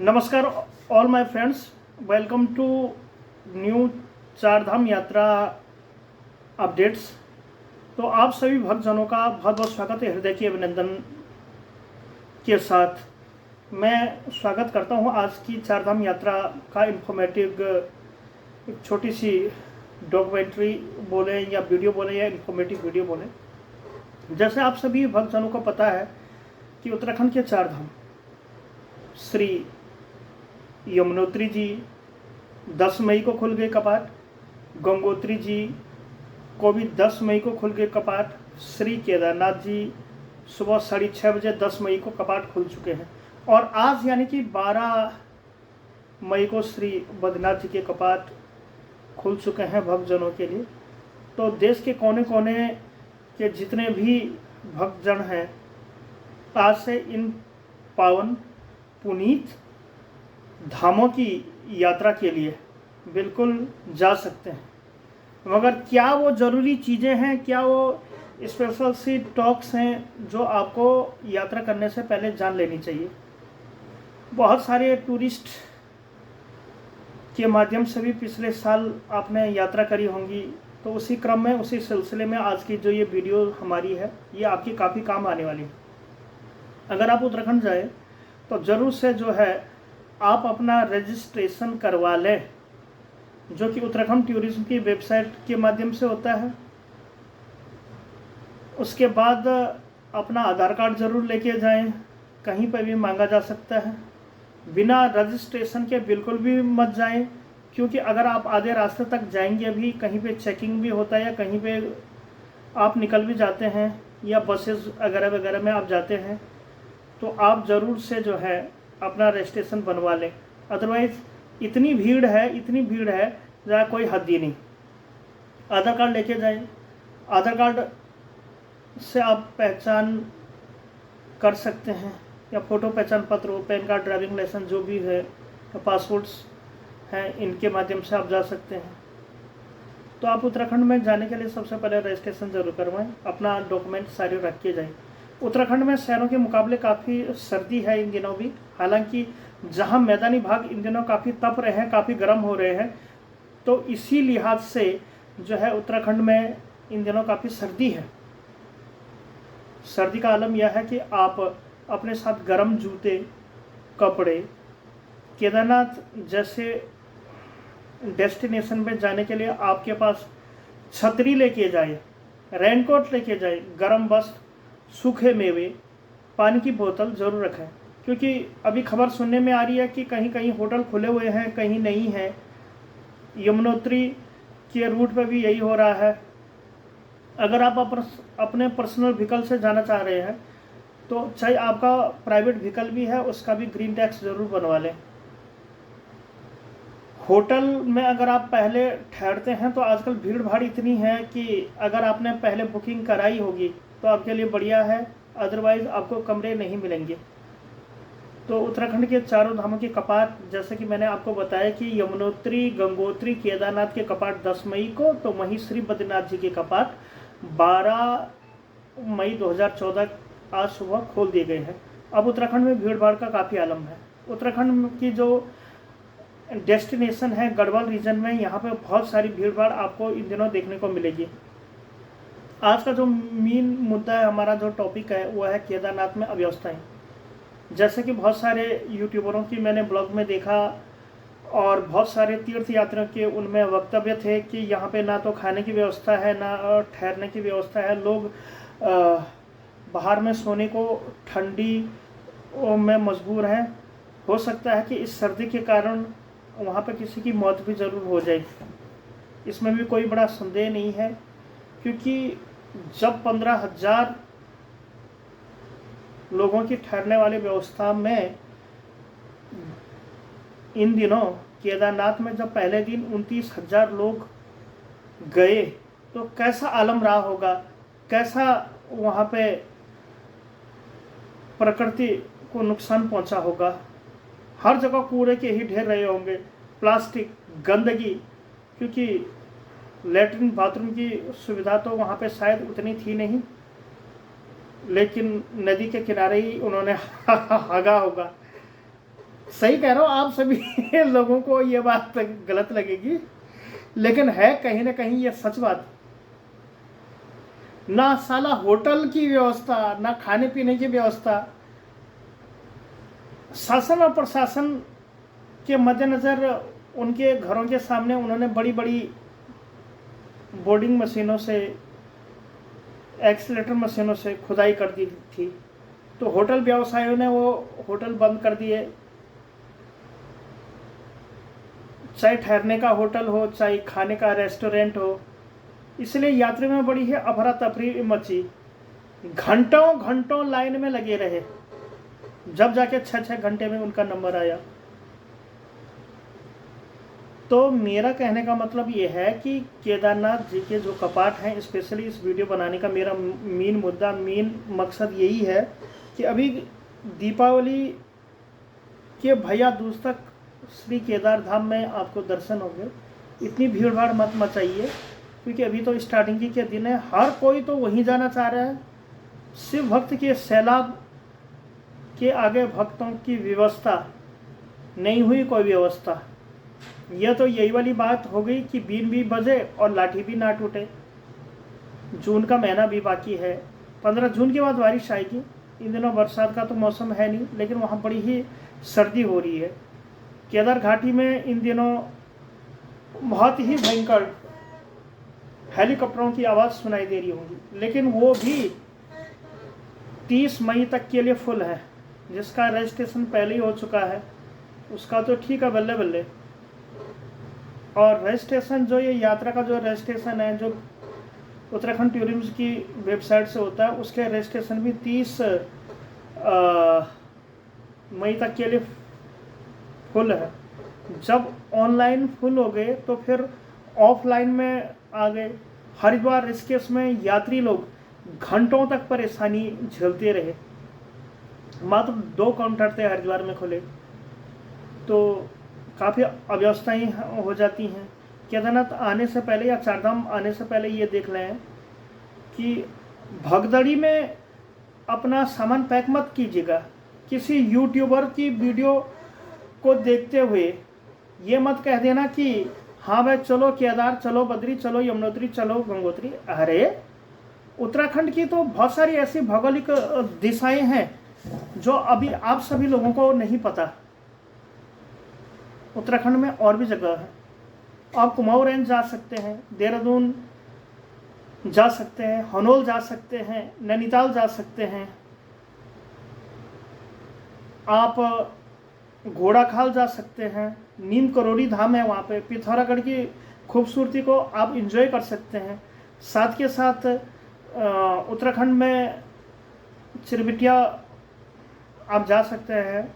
नमस्कार all my friends, welcome to new Chardham यात्रा updates. तो आप सभी भक्तजनों का बहुत बहुत स्वागत है। हृदय के अभिनंदन के साथ मैं स्वागत करता हूं। आज की चारधाम यात्रा का इंफॉर्मेटिव एक छोटी सी डॉक्यूमेंट्री बोले या वीडियो बोले या इंफॉर्मेटिव वीडियो बोले। जैसे आप सभी भक्तजनों को पता है कि उत्तराखंड के चारधाम श्री यमुनोत्री जी 10 मई को खुल गए कपाट, गंगोत्री जी को भी 10 मई को खुल गए कपाट, श्री केदारनाथ जी सुबह 6:30 बजे 10 मई को कपाट खुल चुके हैं और आज यानी कि 12 मई को श्री बद्रीनाथ जी के कपाट खुल चुके हैं भक्तजनों के लिए। तो देश के कोने कोने के जितने भी भक्तजन हैं आज से इन पावन पुनीत धामों की यात्रा के लिए बिल्कुल जा सकते हैं। मगर क्या वो ज़रूरी चीज़ें हैं, क्या वो स्पेशल सी टॉक्स हैं जो आपको यात्रा करने से पहले जान लेनी चाहिए। बहुत सारे टूरिस्ट के माध्यम से भी पिछले साल आपने यात्रा करी होंगी, तो उसी क्रम में उसी सिलसिले में आज की जो ये वीडियो हमारी है ये आपकी काफ़ी काम आने वाली है। अगर आप उत्तराखंड जाए तो ज़रूर से जो है आप अपना रजिस्ट्रेशन करवा लें, जो कि उत्तराखंड टूरिज्म की वेबसाइट के माध्यम से होता है। उसके बाद अपना आधार कार्ड ज़रूर लेके जाएं, कहीं पर भी मांगा जा सकता है। बिना रजिस्ट्रेशन के बिल्कुल भी मत जाएं, क्योंकि अगर आप आधे रास्ते तक जाएंगे भी कहीं पे चेकिंग भी होता है या कहीं पे आप निकल भी जाते हैं या बसेस वगैरह वगैरह में आप जाते हैं, तो आप ज़रूर से जो है अपना रजिस्ट्रेशन बनवा लें। अदरवाइज़ इतनी भीड़ है जहाँ कोई हद ही नहीं। आधार कार्ड लेके जाएं, आधार कार्ड से आप पहचान कर सकते हैं, या फ़ोटो पहचान पत्र हो, पैन कार्ड, ड्राइविंग लाइसेंस जो भी है, पासपोर्ट्स हैं, इनके माध्यम से आप जा सकते हैं। तो आप उत्तराखंड में जाने के लिए सबसे पहले रजिस्ट्रेशन ज़रूर करवाएं, अपना डॉक्यूमेंट सारे रख के जाएँ। उत्तराखंड में शहरों के मुकाबले काफ़ी सर्दी है इन दिनों भी, हालांकि जहां मैदानी भाग इन दिनों काफ़ी तप रहे हैं, काफ़ी गर्म हो रहे हैं, तो इसी लिहाज से जो है उत्तराखंड में इन दिनों काफ़ी सर्दी है। सर्दी का आलम यह है कि आप अपने साथ गर्म जूते, कपड़े, केदारनाथ जैसे डेस्टिनेशन में जाने के लिए आपके पास छतरी लेके जाए, रेनकोट लेके जाए, गर्म वस्त्र, सूखे मेवे, पानी की बोतल ज़रूर रखें, क्योंकि अभी खबर सुनने में आ रही है कि कहीं कहीं होटल खुले हुए हैं, कहीं नहीं है। यमुनोत्री के रूट पर भी यही हो रहा है। अगर आप अपने पर्सनल व्हीकल से जाना चाह रहे हैं तो चाहे आपका प्राइवेट व्हीकल भी है उसका भी ग्रीन टैक्स ज़रूर बनवा लें। होटल में अगर आप पहले ठहरते हैं तो आजकल भीड़ भाड़ इतनी है कि अगर आपने पहले बुकिंग कराई होगी तो आपके लिए बढ़िया है, अदरवाइज़ आपको कमरे नहीं मिलेंगे। तो उत्तराखंड के चारों धामों के कपाट, जैसे कि मैंने आपको बताया कि यमुनोत्री, गंगोत्री, केदारनाथ के कपाट 10 मई को, तो वहीं श्री बद्रीनाथ जी के कपाट 12 मई 2014 आज सुबह खोल दिए गए हैं। अब उत्तराखंड में भीड़ भाड़ का काफ़ी आलम है। उत्तराखंड की जो डेस्टिनेशन है गढ़वाल रीजन में, यहाँ पे बहुत सारी भीड़ भाड़ आपको इन दिनों देखने को मिलेगी। आज का जो मेन मुद्दा है, हमारा जो टॉपिक है, वो है केदारनाथ में अव्यवस्थाएं। जैसे कि बहुत सारे यूट्यूबरों की मैंने ब्लॉग में देखा और बहुत सारे तीर्थ यात्रियों के उनमें वक्तव्य थे कि यहाँ पे ना तो खाने की व्यवस्था है ना ठहरने की व्यवस्था है। लोग बाहर में सोने को ठंडी में मजबूर हैं। हो सकता है कि इस सर्दी के कारण वहाँ पे किसी की मौत भी ज़रूर हो जाए, इसमें भी कोई बड़ा संदेह नहीं है, क्योंकि जब 15,000 लोगों की ठहरने वाली व्यवस्था में इन दिनों केदारनाथ में जब पहले दिन 29,000 लोग गए तो कैसा आलम रहा होगा, कैसा वहाँ पे प्रकृति को नुकसान पहुँचा होगा। हर जगह कूड़े के ही ढेर रहे होंगे, प्लास्टिक, गंदगी, क्योंकि लेटरिन बाथरूम की सुविधा तो वहाँ पे शायद उतनी थी नहीं, लेकिन नदी के किनारे ही उन्होंने हगा होगा। सही कह रहा हूँ, आप सभी लोगों को ये बात गलत लगेगी, लेकिन है कहीं ना कहीं ये सच बात। ना साला होटल की व्यवस्था, ना खाने पीने की व्यवस्था। शासन और प्रशासन के मद्देनज़र उनके घरों के सामने उन्होंने बड़ी बड़ी बोर्डिंग मशीनों से, एक्सीलेटर मशीनों से खुदाई कर दी थी। तो होटल व्यवसायियों ने वो होटल बंद कर दिए, चाहे ठहरने का होटल हो, चाहे खाने का रेस्टोरेंट हो। इसलिए यात्रियों में बड़ी ही अफरा तफरी मची। घंटों घंटों लाइन में लगे रहे, जब जाके 6-6 घंटे में उनका नंबर आया। तो मेरा कहने का मतलब ये है कि केदारनाथ जी के जो कपाट हैं, स्पेशली इस वीडियो बनाने का मेरा मेन मकसद यही है कि अभी दीपावली के भैया दूज तक श्री केदार धाम में आपको दर्शन होंगे। इतनी भीड़ भाड़ मत मचाइए, क्योंकि अभी तो स्टार्टिंग के दिन है, हर कोई तो वहीं जाना चाह रहा है। शिव भक्त के सैलाब के आगे भक्तों की व्यवस्था नहीं हुई, कोई व्यवस्था। यह तो यही वाली बात हो गई कि बीन भी बजे और लाठी भी ना टूटे। जून का महीना भी बाकी है, 15 जून के बाद बारिश आएगी। इन दिनों बरसात का तो मौसम है नहीं, लेकिन वहाँ बड़ी ही सर्दी हो रही है। केदार घाटी में इन दिनों बहुत ही भयंकर हेलीकॉप्टरों की आवाज़ सुनाई दे रही होगी, लेकिन वो भी 30 मई तक के लिए फुल है। जिसका रजिस्ट्रेशन पहले ही हो चुका है उसका तो ठीक है, बल्ले बल्ले। और रजिस्ट्रेशन जो ये यात्रा का जो रजिस्ट्रेशन है, जो उत्तराखंड टूरिज्म की वेबसाइट से होता है, उसके रजिस्ट्रेशन भी 30 मई तक के लिए फुल है। जब ऑनलाइन फुल हो गए तो फिर ऑफलाइन में आ गए। हरिद्वार ऋषिकेश में यात्री लोग घंटों तक परेशानी झेलते रहे। मात्र 2 काउंटर थे हरिद्वार में खुले, तो काफ़ी अव्यवस्थाएं हो जाती हैं। केदारनाथ आने से पहले या चारधाम आने से पहले ये देख लें कि भगदड़ी में अपना सामान पैक मत कीजिएगा। किसी यूट्यूबर की वीडियो को देखते हुए ये मत कह देना कि हाँ भाई चलो केदार, चलो बद्री, चलो यमुनोत्री, चलो गंगोत्री। अरे उत्तराखंड की तो बहुत सारी ऐसी भौगोलिक दिशाएं हैं जो अभी आप सभी लोगों को नहीं पता। उत्तराखंड में और भी जगह है। आप कुमाऊं रेंज जा सकते हैं, देहरादून जा सकते हैं, हनोल जा सकते हैं, नैनीताल जा सकते हैं, आप घोड़ाखाल जा सकते हैं, नीम करोड़ी धाम है वहाँ पे। पिथौरागढ़ की खूबसूरती को आप एंजॉय कर सकते हैं। साथ के साथ उत्तराखंड में चिरबिटिया आप जा सकते हैं।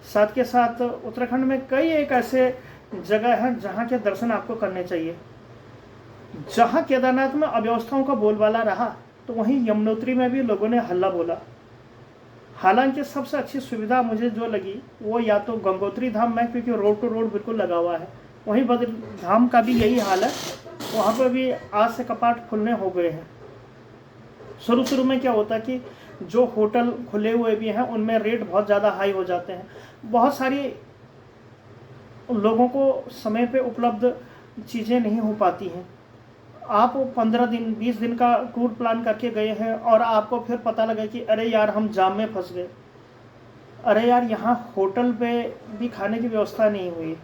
साथ के साथ उत्तराखंड में कई एक ऐसे जगह हैं जहाँ के दर्शन आपको करने चाहिए। जहाँ केदारनाथ में अव्यवस्थाओं का बोलबाला रहा, तो वहीं यमुनोत्री में भी लोगों ने हल्ला बोला। हालांकि सबसे अच्छी सुविधा मुझे जो लगी वो या तो गंगोत्री धाम में, क्योंकि रोड टू रोड बिल्कुल लगा हुआ है। वहीं बद्री धाम का भी यही हाल है, वहाँ पर भी आज से कपाट खुलने हो गए हैं। शुरू में क्या होता है कि जो होटल खुले हुए भी हैं उनमें रेट बहुत ज़्यादा हाई हो जाते हैं। बहुत सारी लोगों को समय पे उपलब्ध चीज़ें नहीं हो पाती हैं। आप 15 दिन 20 दिन का टूर प्लान करके गए हैं और आपको फिर पता लगा कि अरे यार हम जाम में फंस गए, अरे यार यहाँ होटल पे भी खाने की व्यवस्था नहीं हुई।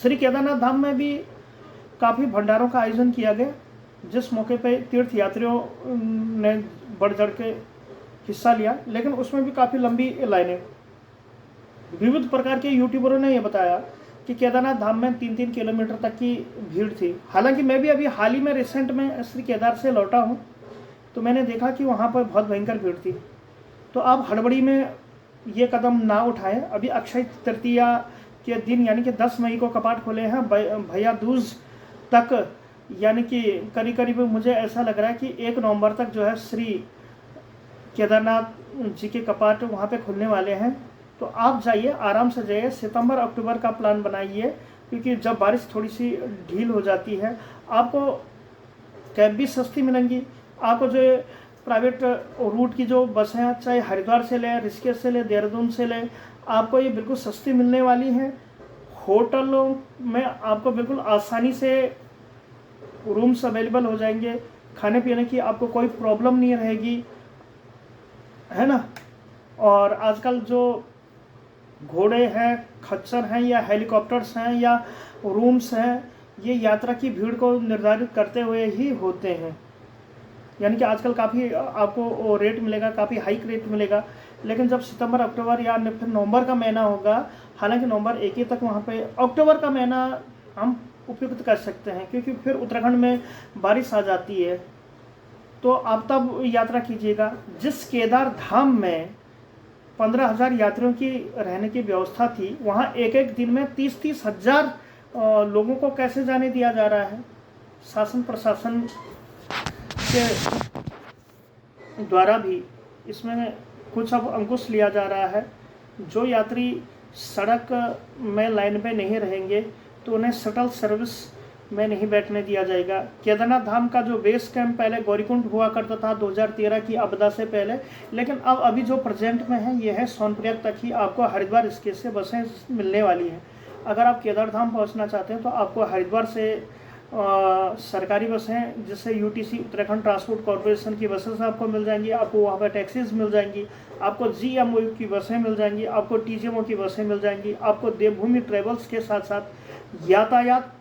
श्री केदारनाथ धाम में भी काफ़ी भंडारों का आयोजन किया गया, जिस मौके पे तीर्थ यात्रियों ने बढ़ चढ़ के हिस्सा लिया, लेकिन उसमें भी काफ़ी लंबी लाइनें। विविध प्रकार के यूट्यूबरों ने यह बताया कि केदारनाथ धाम में 3-3 किलोमीटर तक की भीड़ थी। हालांकि मैं भी अभी हाल ही में रिसेंट में श्री केदार से लौटा हूँ, तो मैंने देखा कि वहाँ पर बहुत भयंकर भीड़ थी। तो आप हड़बड़ी में ये कदम ना उठाएं। अभी अक्षय तृतीया के दिन यानी कि 10 मई को कपाट खोले हैं। भैया दूज तक यानी कि करीब मुझे ऐसा लग रहा है कि 1 नवंबर तक जो है श्री केदारनाथ जी के कपाट वहाँ पे खुलने वाले हैं। तो आप जाइए, आराम से जाइए। सितंबर अक्टूबर का प्लान बनाइए, क्योंकि जब बारिश थोड़ी सी ढील हो जाती है, आपको कैब भी सस्ती मिलेंगी। आपको जो प्राइवेट रूट की जो बसें हैं, चाहे हरिद्वार से लें, ऋषिकेश से लें, देहरादून से लें, आपको ये बिल्कुल सस्ती मिलने वाली हैं। होटलों में आपको बिल्कुल आसानी से रूम्स अवेलेबल हो जाएंगे, खाने पीने की आपको कोई प्रॉब्लम नहीं रहेगी, है ना। और आजकल जो घोड़े हैं, खच्चर हैं या हेलीकॉप्टर्स हैं या रूम्स हैं, ये यात्रा की भीड़ को निर्धारित करते हुए ही होते हैं। यानी कि आजकल काफ़ी आपको रेट मिलेगा, काफ़ी हाइक रेट मिलेगा। लेकिन जब सितंबर, अक्टूबर या फिर नवंबर का महीना होगा, हालांकि नवंबर 1 ही तक वहाँ पे, अक्टूबर का महीना हम उपयुक्त कर सकते हैं, क्योंकि फिर उत्तराखंड में बारिश आ जाती है, तो आप तब यात्रा कीजिएगा। जिस केदार धाम में 15,000 यात्रियों की रहने की व्यवस्था थी, वहाँ एक एक दिन में 30-30 हज़ार लोगों को कैसे जाने दिया जा रहा है। शासन प्रशासन के द्वारा भी इसमें कुछ अब अंकुश लिया जा रहा है। जो यात्री सड़क में लाइन में नहीं रहेंगे तो उन्हें शटल सर्विस में नहीं बैठने दिया जाएगा। केदारनाथ धाम का जो बेस कैंप पहले गौरीकुंड हुआ करता था 2013 की आपदा से पहले, लेकिन अब अभी जो प्रेजेंट में है ये है सोनप्रयाग तक ही आपको हरिद्वार ऋषिकेश से बसें मिलने वाली हैं। अगर आप केदार धाम पहुँचना चाहते हैं तो आपको हरिद्वार से सरकारी बसें, जिससे यूटीसी उत्तराखंड ट्रांसपोर्ट कॉरपोरेशन की बसेस आपको मिल जाएंगी, आपको वहाँ पर टैक्सीज मिल जाएंगी, आपको जीएमओ की बसें मिल जाएंगी, आपको टीजीएमओ की बसें मिल जाएंगी, आपको देवभूमि ट्रेवल्स के साथ साथ यातायात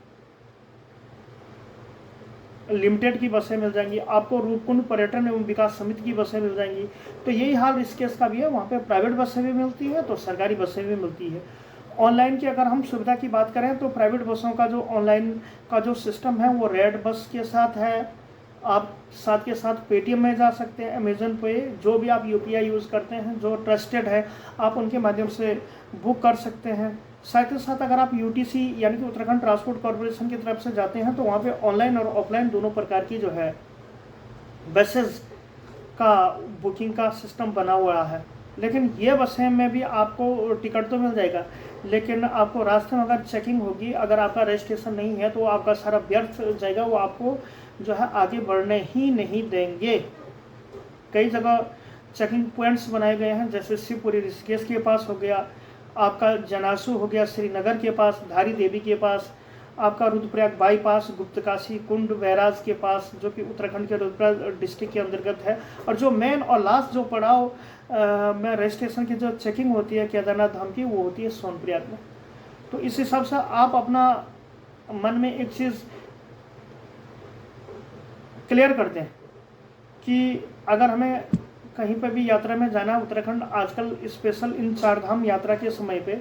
लिमिटेड की बसें मिल जाएंगी, आपको रूपकुंड पर्यटन एवं विकास समिति की बसें मिल जाएंगी। तो यही हाल ऋषिकेश का भी है, वहाँ पे प्राइवेट बसें भी मिलती है तो सरकारी बसें भी मिलती है। ऑनलाइन की अगर हम सुविधा की बात करें तो प्राइवेट बसों का जो ऑनलाइन का जो सिस्टम है वो रेड बस के साथ है। आप साथ के साथ पेटीएम में जा सकते हैं, अमेजन पे, जो भी आप यूपीआई यूज़ करते हैं जो ट्रस्टेड है, आप उनके माध्यम से बुक कर सकते हैं। साथ ही साथ अगर आप यूटीसी यानी कि उत्तराखंड ट्रांसपोर्ट कॉरपोरेशन की तरफ से जाते हैं तो वहाँ पे ऑनलाइन और ऑफलाइन दोनों प्रकार की जो है बसेस का बुकिंग का सिस्टम बना हुआ है। लेकिन ये बसें में भी आपको टिकट तो मिल जाएगा, लेकिन आपको रास्ते में अगर चेकिंग होगी, अगर आपका रजिस्ट्रेशन नहीं है तो आपका सारा व्यर्थ जाएगा, वो आपको जो है आगे बढ़ने ही नहीं देंगे। कई जगह चेकिंग पॉइंट्स बनाए गए हैं, जैसे शिवपुरी ऋषिकेश के पास हो गया, आपका जनासू हो गया श्रीनगर के पास, धारी देवी के पास, आपका रुद्रप्रयाग बाईपास, गुप्तकाशी कुंड बैराज के पास, जो कि उत्तराखंड के रुद्रप्रयाग डिस्ट्रिक्ट के अंतर्गत है। और जो मेन और लास्ट जो पड़ाव में रजिस्ट्रेशन की जो चेकिंग होती है केदारनाथ धाम की, वो होती है सोनप्रयाग में। तो इस हिसाब से आप अपना मन में एक चीज़ क्लियर कर दें कि अगर हमें कहीं पर भी यात्रा में जाना है उत्तराखंड आजकल, स्पेशल इन 4 धाम यात्रा के समय पे,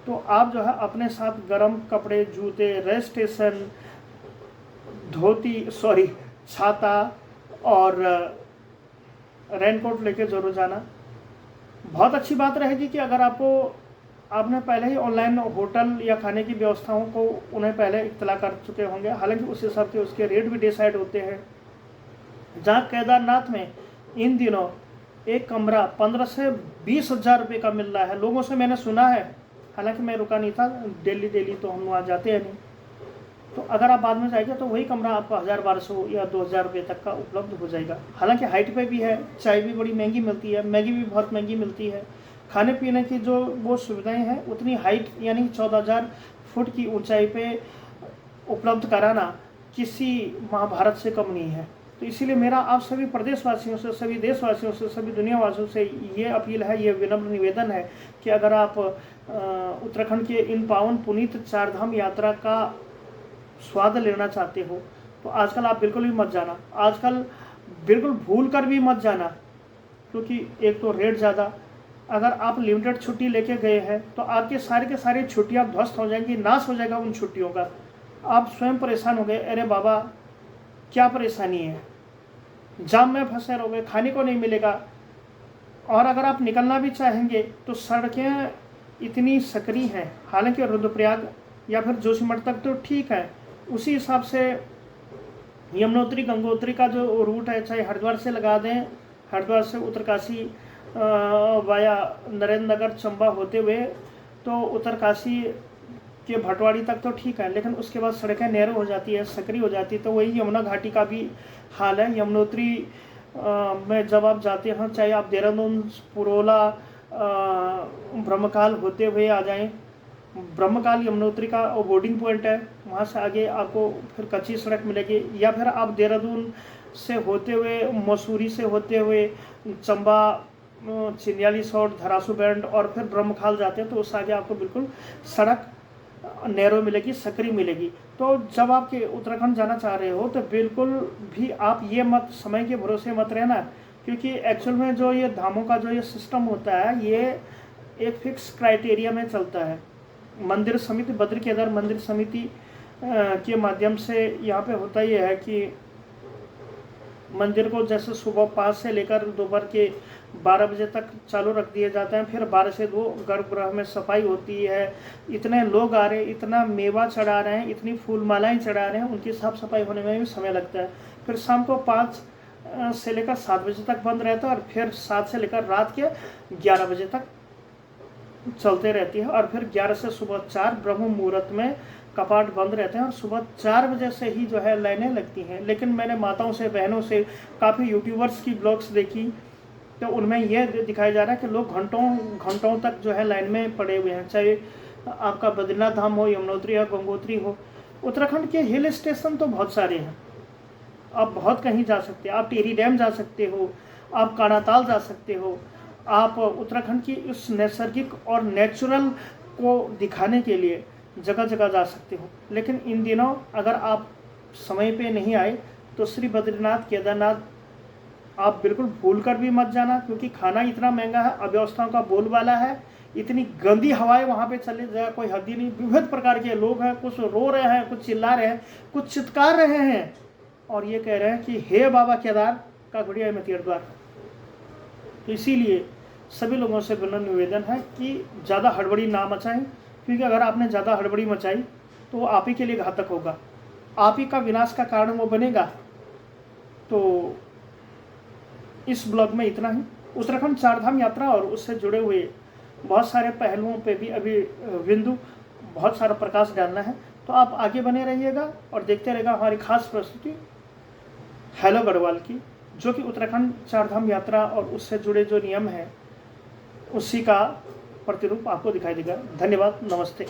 तो आप जो है अपने साथ गर्म कपड़े, जूते, रजिस्ट्रेशन, छाता और रेनकोट लेके जरूर जाना। बहुत अच्छी बात रहेगी कि अगर आपने पहले ही ऑनलाइन होटल या खाने की व्यवस्थाओं को उन्हें पहले इत्तला कर चुके होंगे, हालांकि उस हिसाब से उसके रेट भी डिसाइड होते हैं। जहाँ केदारनाथ में इन दिनों एक कमरा 15 से 20 हज़ार रुपये का मिल रहा है, लोगों से मैंने सुना है, हालांकि मैं रुका नहीं था, डेली तो हम वहाँ जाते हैं नहीं। तो अगर आप बाद में जाएंगे तो वही कमरा आपको 1,000-1,200 या 2,000 रुपये तक का उपलब्ध हो जाएगा। हालांकि हाइट पे भी है, चाय भी बड़ी महंगी मिलती है, मैगी भी बहुत महंगी मिलती है, खाने पीने की जो वो सुविधाएं हैं उतनी हाइट यानी 14,000 फुट की ऊंचाई पे उपलब्ध कराना किसी महाभारत से कम नहीं है। तो इसीलिए मेरा आप सभी प्रदेशवासियों से, सभी देशवासियों से, सभी दुनियावासियों से ये अपील है, ये विनम्र निवेदन है कि अगर आप उत्तराखंड के इन पावन पुनीत 4 धाम यात्रा का स्वाद लेना चाहते हो तो आजकल आप बिल्कुल भी मत जाना, आजकल बिल्कुल भूल कर भी मत जाना, क्योंकि एक तो रेट ज़्यादा, अगर आप लिमिटेड छुट्टी लेके गए हैं तो आपके सारे के सारी छुट्टियाँ ध्वस्त हो जाएंगी, नाश हो जाएगा उन छुट्टियों का। आप स्वयं परेशान हो गए, अरे बाबा क्या परेशानी है, जाम में फंसे रहोगे, खाने को नहीं मिलेगा। और अगर आप निकलना भी चाहेंगे तो सड़कें इतनी सकरी हैं, हालांकि रुद्रप्रयाग या फिर जोशीमठ तक तो ठीक है, उसी हिसाब से यमुनोत्री गंगोत्री का जो रूट है, चाहे हरिद्वार से लगा दें, हरिद्वार से उत्तरकाशी वाया नरेंद्र नगर चंबा होते हुए तो उत्तरकाशी के भटवाड़ी तक तो ठीक है, लेकिन उसके बाद सड़कें नैरो हो जाती है, सकरी हो जाती है। तो वही यमुना घाटी का भी हाल है। यमुनोत्री में जब आप जाते हैं, चाहे आप देहरादून, पुरोला, ब्रह्मकाल होते हुए आ जाएं, ब्रह्मकाल यमुनोत्री का बोर्डिंग पॉइंट है, वहाँ से आगे आपको फिर कच्ची सड़क मिलेगी, या फिर आप देहरादून से होते हुए, मसूरी से होते हुए चंबा, चिन्याली सौट, धरासू बैंड और फिर ब्रह्मकाल जाते हैं तो उस आगे आपको बिल्कुल सड़क नैरो मिलेगी, सकरी मिलेगी। तो जब आप के उत्तराखंड जाना चाह रहे हो तो बिल्कुल भी आप ये मत समय के भरोसे मत रहना, क्योंकि एक्चुअल में जो ये धामों का जो ये सिस्टम होता है ये एक फिक्स क्राइटेरिया में चलता है। मंदिर समिति, बद्री केदार मंदिर समिति के माध्यम से यहाँ पे होता ये है कि मंदिर को जैसे सुबह 5 से लेकर दोपहर के 12 बजे तक चालू रख दिए जाते हैं, फिर 12 से 2 गर्भगृह में सफाई होती है। इतने लोग आ रहे हैं, इतना मेवा चढ़ा रहे हैं, इतनी फूल मालाएँ चढ़ा रहे हैं, उनकी साफ सफाई होने में भी समय लगता है। फिर शाम को 5 से लेकर 7 बजे तक बंद रहता है और फिर 7 से लेकर रात के 11 बजे तक चलते रहती है, और फिर 11 से सुबह 4 ब्रह्म मुहूर्त में कपाट बंद रहते हैं और सुबह 4 बजे से ही जो है लाइनें लगती हैं। लेकिन मैंने माताओं से, बहनों से, काफ़ी यूट्यूबर्स की ब्लॉग्स देखी तो उनमें यह दिखाया जा रहा है कि लोग घंटों तक जो है लाइन में पड़े हुए हैं। चाहे आपका बद्रीनाथ धाम हो, यमुनोत्री हो, गंगोत्री हो। उत्तराखंड के हिल स्टेशन तो बहुत सारे हैं, आप बहुत कहीं जा सकते हैं। आप टिहरी डैम जा सकते हो, आप कानाताल जा सकते हो, आप उत्तराखंड की उस नैसर्गिक और नेचुरल को दिखाने के लिए जगह जगह जा सकते हो। लेकिन इन दिनों अगर आप समय पे नहीं आए तो श्री बद्रीनाथ केदारनाथ आप बिल्कुल भूल कर भी मत जाना, क्योंकि खाना इतना महंगा है, अव्यवस्थाओं का बोलबाला है, इतनी गंदी हवाएं वहाँ पे चले जाए कोई हद ही नहीं। विविध प्रकार के लोग हैं, कुछ रो रहे हैं, कुछ चिल्ला रहे हैं, कुछ चित्कार रहे हैं और ये कह रहे हैं कि हे बाबा केदार का गुड़िया में तीर द्वार। तो इसीलिए सभी लोगों से विनम्र निवेदन है कि ज़्यादा हड़बड़ी ना मचाएं, क्योंकि अगर आपने ज़्यादा हड़बड़ी मचाई तो वो आप ही के लिए घातक होगा, आप ही का विनाश का कारण वो बनेगा। तो इस ब्लॉग में इतना ही। उत्तराखंड 4 धाम यात्रा और उससे जुड़े हुए बहुत सारे पहलुओं पे भी अभी बिंदु बहुत सारा प्रकाश डालना है, तो आप आगे बने रहिएगा और देखते रहेगा हमारी खास प्रस्तुति हेलो गढ़वाल की, जो कि उत्तराखंड 4 धाम यात्रा और उससे जुड़े जो नियम हैं उसी का प्रतिरूप आपको दिखाई देगा। धन्यवाद, नमस्ते।